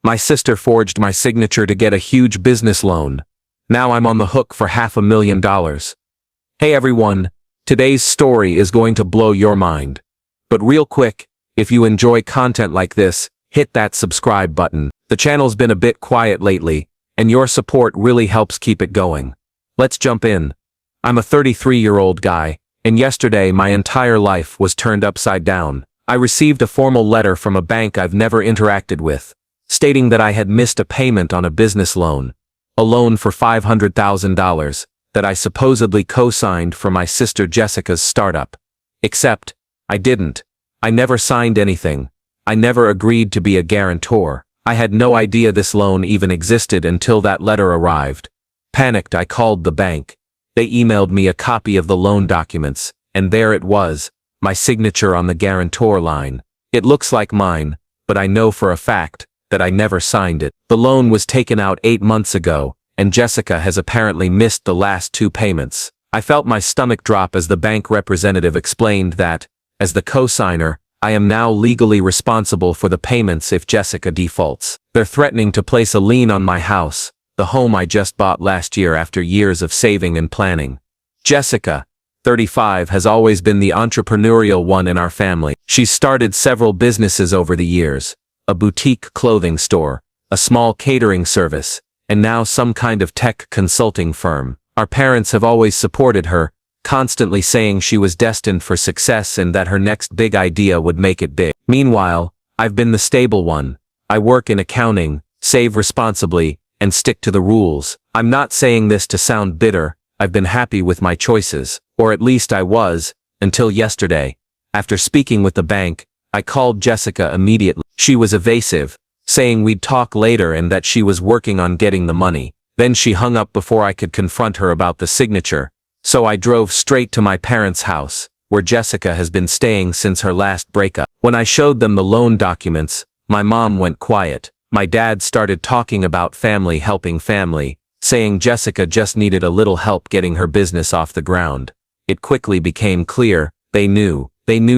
My sister forged my signature to get a huge business loan. Now I'm on the hook for $500,000. Hey everyone, today's story is going to blow your mind. But real quick, if you enjoy content like this, hit that subscribe button. The channel's been a bit quiet lately, and your support really helps keep it going. Let's jump in. I'm a 33-year-old guy, and yesterday my entire life was turned upside down. I received a formal letter from a bank I've never interacted with, stating that I had missed a payment on a business loan. A loan for $500,000 that I supposedly co-signed for my sister Jessica's startup. Except, I didn't. I never signed anything. I never agreed to be a guarantor. I had no idea this loan even existed until that letter arrived. Panicked, I called the bank. They emailed me a copy of the loan documents, and there it was, my signature on the guarantor line. It looks like mine, but I know for a fact that I never signed it. The loan was taken out 8 months ago, and Jessica has apparently missed the last 2 payments. I felt my stomach drop as the bank representative explained that, as the co-signer, I am now legally responsible for the payments if Jessica defaults. They're threatening to place a lien on my house, the home I just bought last year after years of saving and planning. Jessica, 35, has always been the entrepreneurial one in our family. She's started several businesses over the years, a boutique clothing store, a small catering service, and now some kind of tech consulting firm. Our parents have always supported her, constantly saying she was destined for success and that her next big idea would make it big. Meanwhile, I've been the stable one. I work in accounting, save responsibly, and stick to the rules. I'm not saying this to sound bitter. I've been happy with my choices, or at least I was, until yesterday. After speaking with the bank, I called Jessica immediately. She was evasive, saying we'd talk later and that she was working on getting the money. Then she hung up before I could confront her about the signature. So I drove straight to my parents' house, where Jessica has been staying since her last breakup. When I showed them the loan documents, my mom went quiet. My dad started talking about family helping family, saying Jessica just needed a little help getting her business off the ground. It quickly became clear, they knew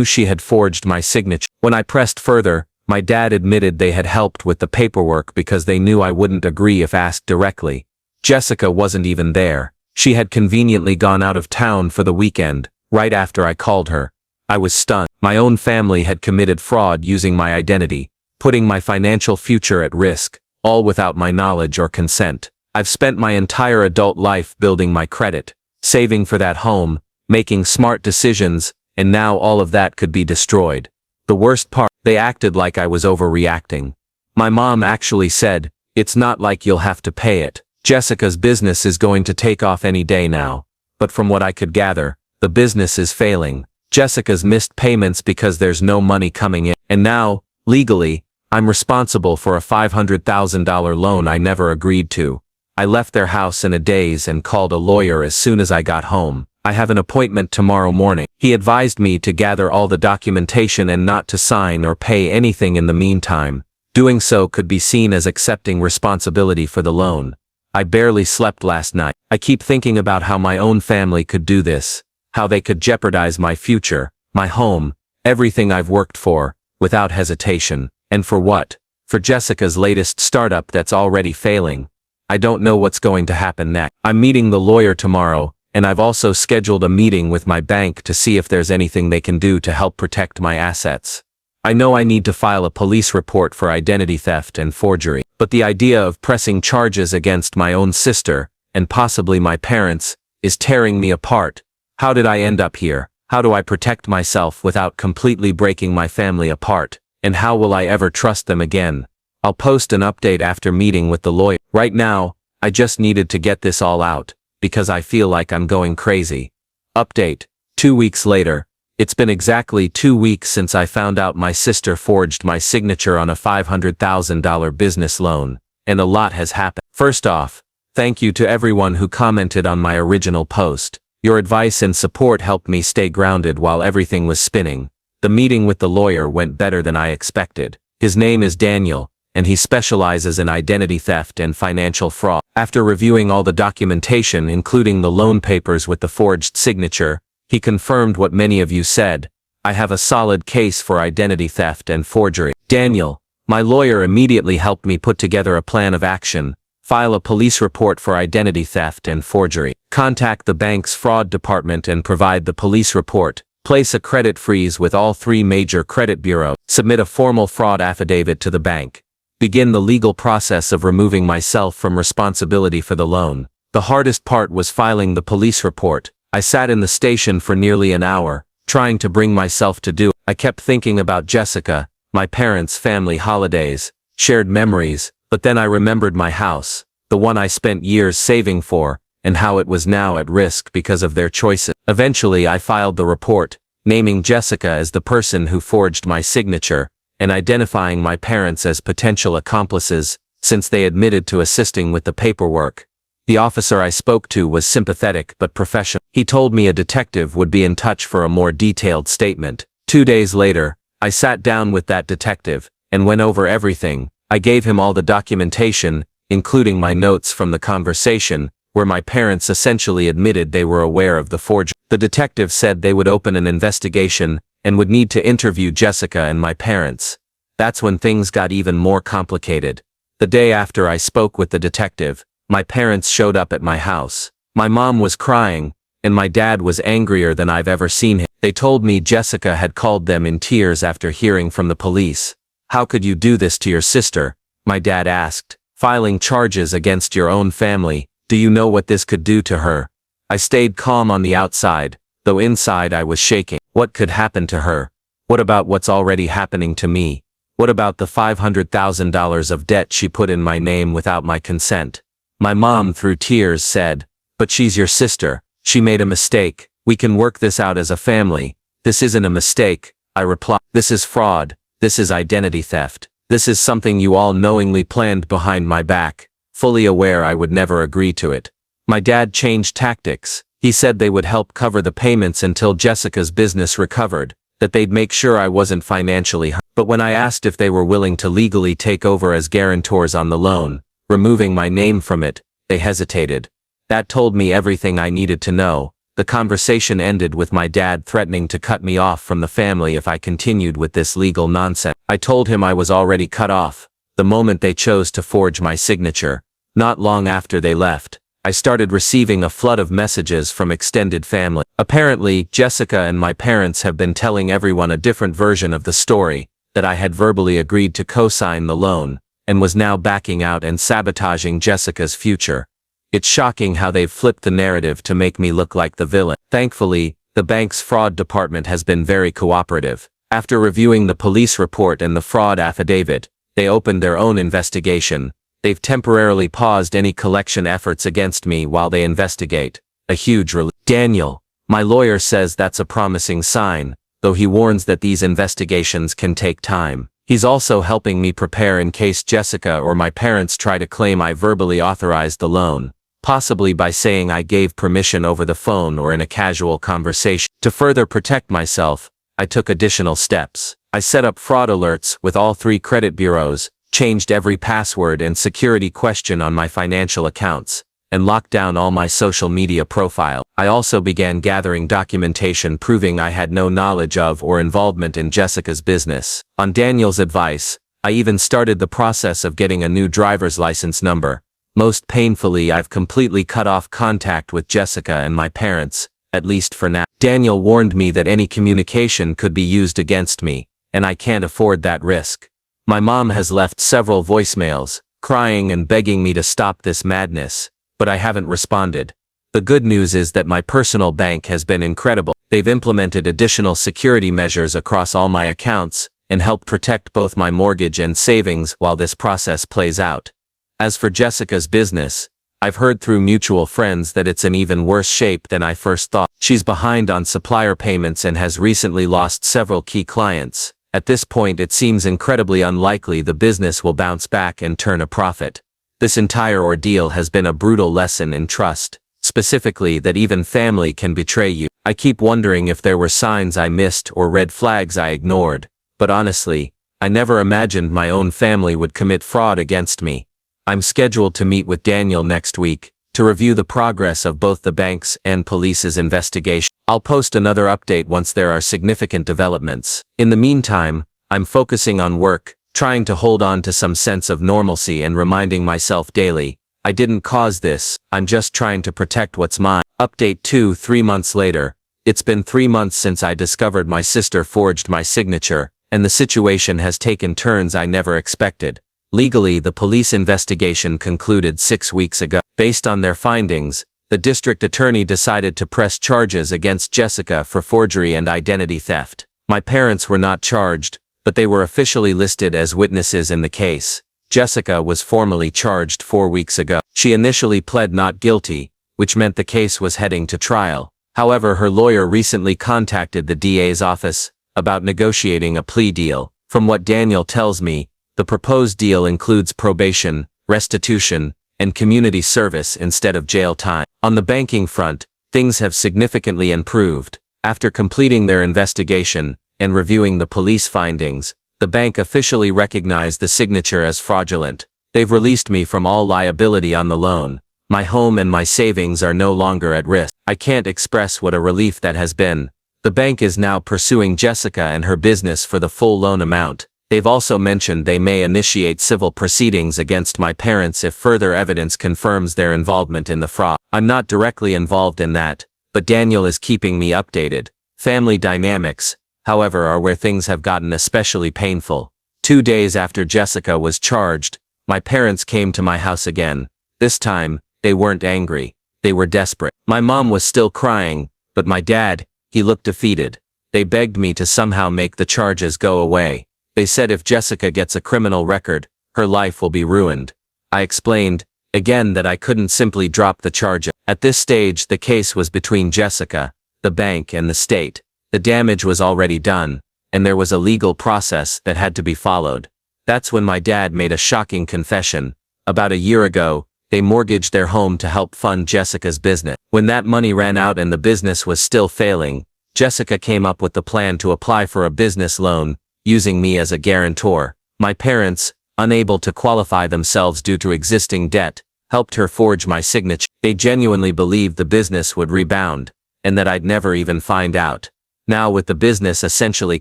she had forged my signature. When I pressed further, my dad admitted they had helped with the paperwork because they knew I wouldn't agree if asked directly. Jessica wasn't even there. She had conveniently gone out of town for the weekend, right after I called her. I was stunned. My own family had committed fraud using my identity, putting my financial future at risk, all without my knowledge or consent. I've spent my entire adult life building my credit, saving for that home, making smart decisions, and now all of that could be destroyed. The worst part, they acted like I was overreacting. My mom actually said, "It's not like you'll have to pay it. Jessica's business is going to take off any day now." But from what I could gather, the business is failing. Jessica's missed payments because there's no money coming in. And now, legally, I'm responsible for a $500,000 loan I never agreed to. I left their house in a daze and called a lawyer as soon as I got home. I have an appointment tomorrow morning. He advised me to gather all the documentation and not to sign or pay anything in the meantime. Doing so could be seen as accepting responsibility for the loan. I barely slept last night. I keep thinking about how my own family could do this, how they could jeopardize my future, my home, everything I've worked for, without hesitation. And for what? For Jessica's latest startup that's already failing. I don't know what's going to happen next. I'm meeting the lawyer tomorrow, and I've also scheduled a meeting with my bank to see if there's anything they can do to help protect my assets. I know I need to file a police report for identity theft and forgery, but the idea of pressing charges against my own sister, and possibly my parents, is tearing me apart. How did I end up here? How do I protect myself without completely breaking my family apart? And how will I ever trust them again? I'll post an update after meeting with the lawyer. Right now, I just needed to get this all out, because I feel like I'm going crazy. Update. 2 weeks later. It's been exactly 2 weeks since I found out my sister forged my signature on a $500,000 business loan, and a lot has happened. First off, thank you to everyone who commented on my original post. Your advice and support helped me stay grounded while everything was spinning. The meeting with the lawyer went better than I expected. His name is Daniel, and he specializes in identity theft and financial fraud. After reviewing all the documentation, including the loan papers with the forged signature, he confirmed what many of you said. I have a solid case for identity theft and forgery. Daniel, My lawyer immediately helped me put together a plan of action, file a police report for identity theft and forgery, contact the bank's fraud department and provide the police report, place a credit freeze with all 3 major credit bureaus, submit a formal fraud affidavit to the bank, begin the legal process of removing myself from responsibility for the loan. The hardest part was filing the police report. I sat in the station for nearly an hour, trying to bring myself to do it. I kept thinking about Jessica, my parents' family holidays, shared memories, but then I remembered my house, the one I spent years saving for, and how it was now at risk because of their choices. Eventually I filed the report, naming Jessica as the person who forged my signature, and identifying my parents as potential accomplices, since they admitted to assisting with the paperwork. The officer I spoke to was sympathetic but professional. He told me a detective would be in touch for a more detailed statement. 2 days later, I sat down with that detective, and went over everything. I gave him all the documentation, including my notes from the conversation, where my parents essentially admitted they were aware of the forgery. The detective said they would open an investigation, and would need to interview Jessica and my parents. That's when things got even more complicated. The day after I spoke with the detective, my parents showed up at my house. My mom was crying, and my dad was angrier than I've ever seen him. They told me Jessica had called them in tears after hearing from the police. "How could you do this to your sister?" my dad asked. "Filing charges against your own family, do you know what this could do to her?" I stayed calm on the outside, though inside I was shaking. What could happen to her? What about what's already happening to me? What about the $500,000 of debt she put in my name without my consent? My mom, through tears, said, "But she's your sister. She made a mistake. We can work this out as a family." "This isn't a mistake," I replied. "This is fraud. This is identity theft. This is something you all knowingly planned behind my back, fully aware I would never agree to it." My dad changed tactics. He said they would help cover the payments until Jessica's business recovered, that they'd make sure I wasn't financially hurt. But when I asked if they were willing to legally take over as guarantors on the loan, removing my name from it, they hesitated. That told me everything I needed to know. The conversation ended with my dad threatening to cut me off from the family if I continued with this legal nonsense. I told him I was already cut off, the moment they chose to forge my signature. Not long after they left, I started receiving a flood of messages from extended family. Apparently, Jessica and my parents have been telling everyone a different version of the story, that I had verbally agreed to co-sign the loan, and was now backing out and sabotaging Jessica's future. It's shocking how they've flipped the narrative to make me look like the villain. Thankfully, the bank's fraud department has been very cooperative. After reviewing the police report and the fraud affidavit, they opened their own investigation. They've temporarily paused any collection efforts against me while they investigate. A huge relief. Daniel, my lawyer, says that's a promising sign, though he warns that these investigations can take time. He's also helping me prepare in case Jessica or my parents try to claim I verbally authorized the loan, possibly by saying I gave permission over the phone or in a casual conversation. To further protect myself, I took additional steps. I set up fraud alerts with all 3 credit bureaus, changed every password and security question on my financial accounts, and locked down all my social media profile. I also began gathering documentation proving I had no knowledge of or involvement in Jessica's business. On Daniel's advice, I even started the process of getting a new driver's license number. Most painfully, I've completely cut off contact with Jessica and my parents, at least for now. Daniel warned me that any communication could be used against me, and I can't afford that risk. My mom has left several voicemails, crying and begging me to stop this madness, but I haven't responded. The good news is that my personal bank has been incredible. They've implemented additional security measures across all my accounts, and helped protect both my mortgage and savings while this process plays out. As for Jessica's business, I've heard through mutual friends that it's in even worse shape than I first thought. She's behind on supplier payments and has recently lost several key clients. At this point, it seems incredibly unlikely the business will bounce back and turn a profit. This entire ordeal has been a brutal lesson in trust, specifically that even family can betray you. I keep wondering if there were signs I missed or red flags I ignored, but honestly, I never imagined my own family would commit fraud against me. I'm scheduled to meet with Daniel next week, to review the progress of both the bank's and police's investigation. I'll post another update once there are significant developments. In the meantime, I'm focusing on work, trying to hold on to some sense of normalcy and reminding myself daily, I didn't cause this, I'm just trying to protect what's mine. Update 2. 3 months later. It's been 3 months since I discovered my sister forged my signature, and the situation has taken turns I never expected. Legally, the police investigation concluded 6 weeks ago. Based on their findings, the district attorney decided to press charges against Jessica for forgery and identity theft. My parents were not charged, but they were officially listed as witnesses in the case. Jessica was formally charged 4 weeks ago. She initially pled not guilty, which meant the case was heading to trial. However, her lawyer recently contacted the DA's office about negotiating a plea deal. From what Daniel tells me, the proposed deal includes probation, restitution, and community service instead of jail time. On the banking front, things have significantly improved. After completing their investigation and reviewing the police findings, the bank officially recognized the signature as fraudulent. They've released me from all liability on the loan. My home and my savings are no longer at risk. I can't express what a relief that has been. The bank is now pursuing Jessica and her business for the full loan amount. They've also mentioned they may initiate civil proceedings against my parents if further evidence confirms their involvement in the fraud. I'm not directly involved in that, but Daniel is keeping me updated. Family dynamics, however, are where things have gotten especially painful. 2 days after Jessica was charged, my parents came to my house again. This time, they weren't angry. They were desperate. My mom was still crying, but my dad, he looked defeated. They begged me to somehow make the charges go away. They said if Jessica gets a criminal record, her life will be ruined. I explained, again, that I couldn't simply drop the charge. At this stage, the case was between Jessica, the bank, and the state. The damage was already done, and there was a legal process that had to be followed. That's when my dad made a shocking confession. About a year ago, they mortgaged their home to help fund Jessica's business. When that money ran out and the business was still failing, Jessica came up with the plan to apply for a business loan, using me as a guarantor. My parents, unable to qualify themselves due to existing debt, helped her forge my signature. They genuinely believed the business would rebound, and that I'd never even find out. Now, with the business essentially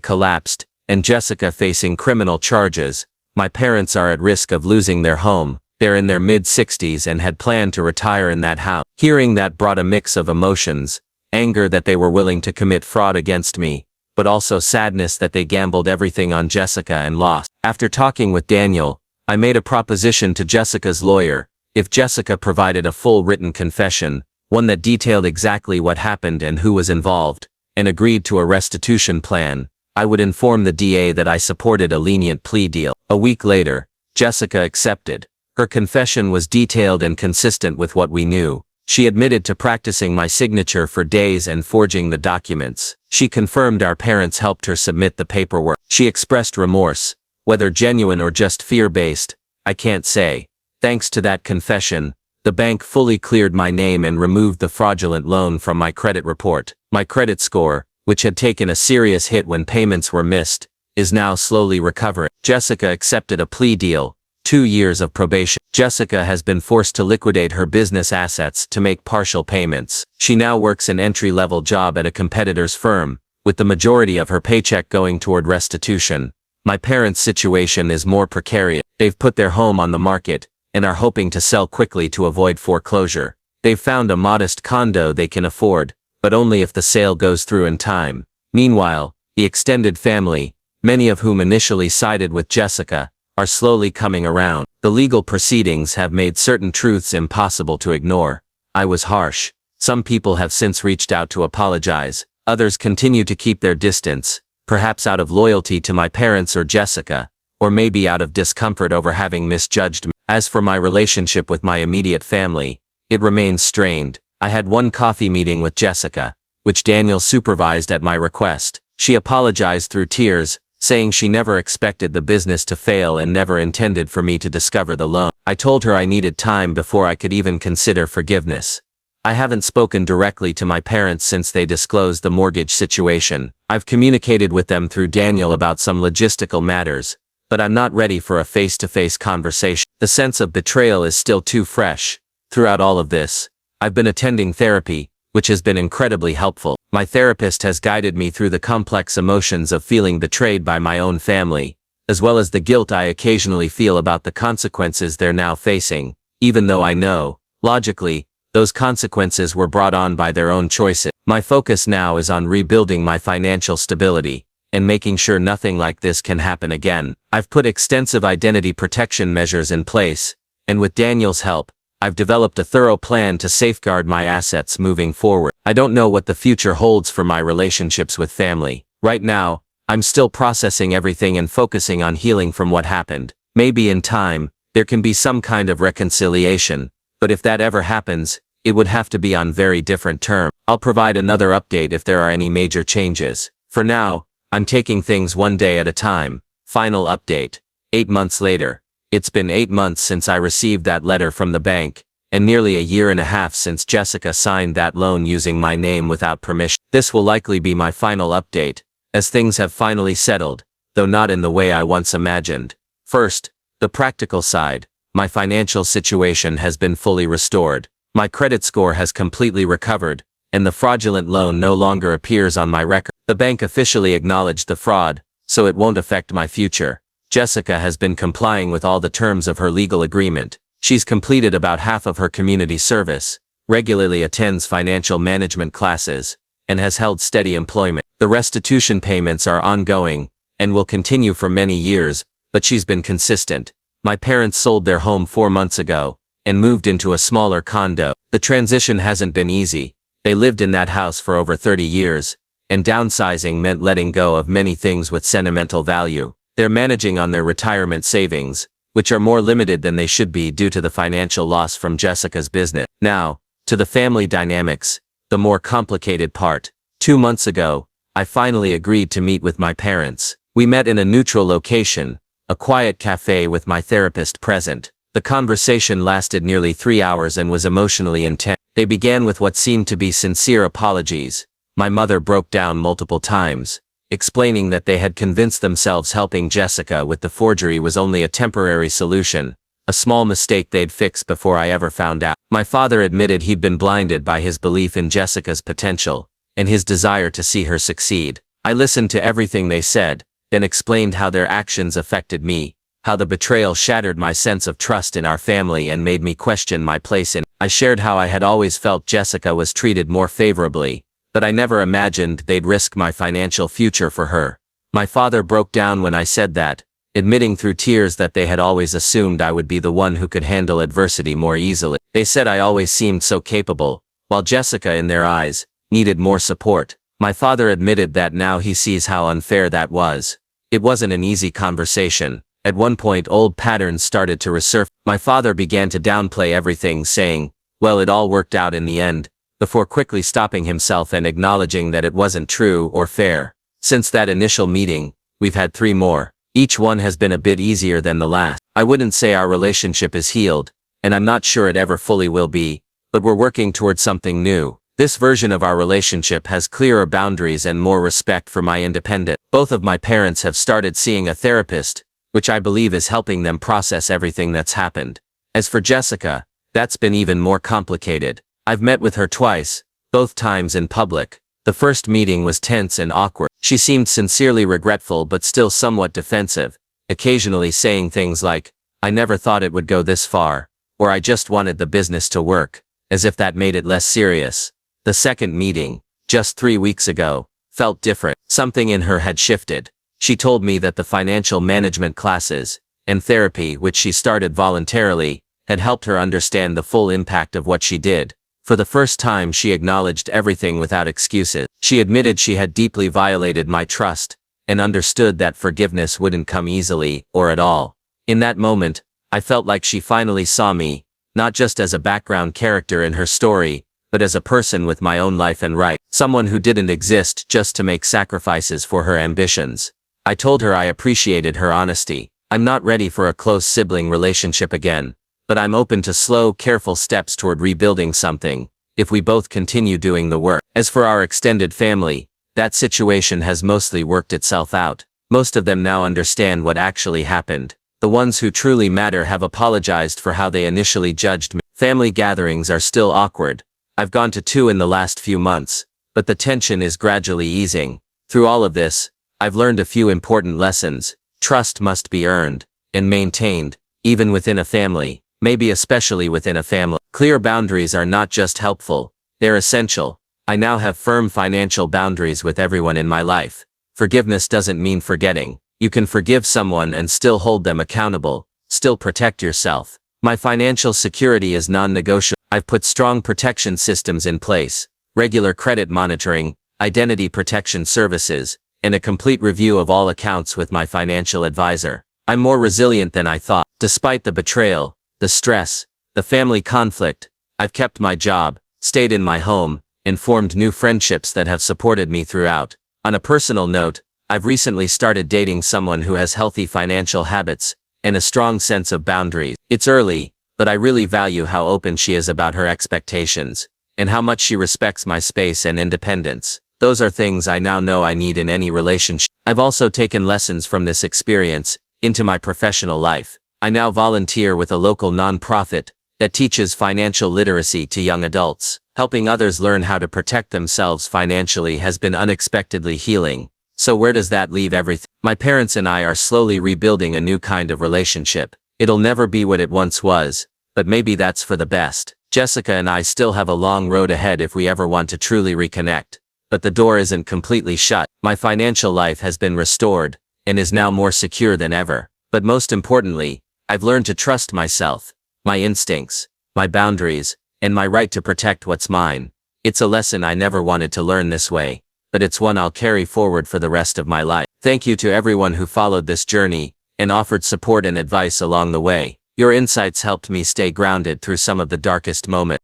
collapsed, and Jessica facing criminal charges, my parents are at risk of losing their home. They're in their mid-60s and had planned to retire in that house. Hearing that brought a mix of emotions: anger that they were willing to commit fraud against me, but also sadness that they gambled everything on Jessica and lost. After talking with Daniel, I made a proposition to Jessica's lawyer. If Jessica provided a full written confession, one that detailed exactly what happened and who was involved, and agreed to a restitution plan, I would inform the DA that I supported a lenient plea deal. A week later, Jessica accepted. Her confession was detailed and consistent with what we knew. She admitted to practicing my signature for days and forging the documents. She confirmed our parents helped her submit the paperwork. She expressed remorse, whether genuine or just fear-based, I can't say. Thanks to that confession, the bank fully cleared my name and removed the fraudulent loan from my credit report. My credit score, which had taken a serious hit when payments were missed, is now slowly recovering. Jessica accepted a plea deal, 2 years of probation. Jessica has been forced to liquidate her business assets to make partial payments. She now works an entry-level job at a competitor's firm, with the majority of her paycheck going toward restitution. My parents' situation is more precarious. They've put their home on the market, and are hoping to sell quickly to avoid foreclosure. They've found a modest condo they can afford, but only if the sale goes through in time. Meanwhile, the extended family, many of whom initially sided with Jessica, are slowly coming around. The legal proceedings have made certain truths impossible to ignore. I was harsh. Some people have since reached out to apologize. Others continue to keep their distance, perhaps out of loyalty to my parents or Jessica, or maybe out of discomfort over having misjudged me. As for my relationship with my immediate family, it remains strained. I had one coffee meeting with Jessica, which Daniel supervised at my request. She apologized through tears, saying she never expected the business to fail and never intended for me to discover the loan. I told her I needed time before I could even consider forgiveness. I haven't spoken directly to my parents since they disclosed the mortgage situation. I've communicated with them through Daniel about some logistical matters, but I'm not ready for a face-to-face conversation. The sense of betrayal is still too fresh. Throughout all of this, I've been attending therapy, which has been incredibly helpful. My therapist has guided me through the complex emotions of feeling betrayed by my own family, as well as the guilt I occasionally feel about the consequences they're now facing, even though I know, logically, those consequences were brought on by their own choices. My focus now is on rebuilding my financial stability and making sure nothing like this can happen again. I've put extensive identity protection measures in place, and with Daniel's help, I've developed a thorough plan to safeguard my assets moving forward. I don't know what the future holds for my relationships with family. Right now, I'm still processing everything and focusing on healing from what happened. Maybe in time, there can be some kind of reconciliation, but if that ever happens, it would have to be on very different terms. I'll provide another update if there are any major changes. For now, I'm taking things one day at a time. Final update. 8 months later. It's been 8 months since I received that letter from the bank, and nearly a year and a half since Jessica signed that loan using my name without permission. This will likely be my final update, as things have finally settled, though not in the way I once imagined. First, the practical side. My financial situation has been fully restored. My credit score has completely recovered, and the fraudulent loan no longer appears on my record. The bank officially acknowledged the fraud, so it won't affect my future. Jessica has been complying with all the terms of her legal agreement. She's completed about half of her community service, regularly attends financial management classes, and has held steady employment. The restitution payments are ongoing, and will continue for many years, but she's been consistent. My parents sold their home 4 months ago, and moved into a smaller condo. The transition hasn't been easy. They lived in that house for over 30 years, and downsizing meant letting go of many things with sentimental value. They're managing on their retirement savings, which are more limited than they should be due to the financial loss from Jessica's business. Now, to the family dynamics, the more complicated part. 2 months ago, I finally agreed to meet with my parents. We met in a neutral location, a quiet cafe with my therapist present. The conversation lasted nearly 3 hours and was emotionally intense. They began with what seemed to be sincere apologies. My mother broke down multiple times, explaining that they had convinced themselves helping Jessica with the forgery was only a temporary solution, a small mistake they'd fix before I ever found out. My father admitted he'd been blinded by his belief in Jessica's potential, and his desire to see her succeed. I listened to everything they said, then explained how their actions affected me, how the betrayal shattered my sense of trust in our family and made me question my place in it. I shared how I had always felt Jessica was treated more favorably, but I never imagined they'd risk my financial future for her. My father broke down when I said that, admitting through tears that they had always assumed I would be the one who could handle adversity more easily. They said I always seemed so capable, while Jessica, in their eyes, needed more support. My father admitted that now he sees how unfair that was. It wasn't an easy conversation. At one point old patterns started to resurface. My father began to downplay everything, saying, "Well, it all worked out in the end," before quickly stopping himself and acknowledging that it wasn't true or fair. Since that initial meeting, we've had 3 more. Each one has been a bit easier than the last. I wouldn't say our relationship is healed, and I'm not sure it ever fully will be, but we're working towards something new. This version of our relationship has clearer boundaries and more respect for my independence. Both of my parents have started seeing a therapist, which I believe is helping them process everything that's happened. As for Jessica, that's been even more complicated. I've met with her twice, both times in public. The first meeting was tense and awkward. She seemed sincerely regretful but still somewhat defensive, occasionally saying things like, "I never thought it would go this far," or "I just wanted the business to work," as if that made it less serious. The second meeting, just 3 weeks ago, felt different. Something in her had shifted. She told me that the financial management classes and therapy, which she started voluntarily, had helped her understand the full impact of what she did. For the first time, she acknowledged everything without excuses. She admitted she had deeply violated my trust, and understood that forgiveness wouldn't come easily, or at all. In that moment, I felt like she finally saw me, not just as a background character in her story, but as a person with my own life and right, someone who didn't exist just to make sacrifices for her ambitions. I told her I appreciated her honesty. I'm not ready for a close sibling relationship again, but I'm open to slow, careful steps toward rebuilding something, if we both continue doing the work. As for our extended family, that situation has mostly worked itself out. Most of them now understand what actually happened. The ones who truly matter have apologized for how they initially judged me. Family gatherings are still awkward. I've gone to 2 in the last few months, but the tension is gradually easing. Through all of this, I've learned a few important lessons. Trust must be earned and maintained, even within a family, maybe especially within a family. Clear boundaries are not just helpful, they're essential. I now have firm financial boundaries with everyone in my life. Forgiveness doesn't mean forgetting. You can forgive someone and still hold them accountable, still protect yourself. My financial security is non-negotiable. I've put strong protection systems in place, regular credit monitoring, identity protection services, and a complete review of all accounts with my financial advisor. I'm more resilient than I thought. Despite the betrayal, the stress, the family conflict, I've kept my job, stayed in my home, and formed new friendships that have supported me throughout. On a personal note, I've recently started dating someone who has healthy financial habits and a strong sense of boundaries. It's early, but I really value how open she is about her expectations, and how much she respects my space and independence. Those are things I now know I need in any relationship. I've also taken lessons from this experience into my professional life. I now volunteer with a local nonprofit that teaches financial literacy to young adults. Helping others learn how to protect themselves financially has been unexpectedly healing. So where does that leave everything? My parents and I are slowly rebuilding a new kind of relationship. It'll never be what it once was, but maybe that's for the best. Jessica and I still have a long road ahead if we ever want to truly reconnect. But the door isn't completely shut. My financial life has been restored, and is now more secure than ever. But most importantly, I've learned to trust myself, my instincts, my boundaries, and my right to protect what's mine. It's a lesson I never wanted to learn this way, but it's one I'll carry forward for the rest of my life. Thank you to everyone who followed this journey and offered support and advice along the way. Your insights helped me stay grounded through some of the darkest moments.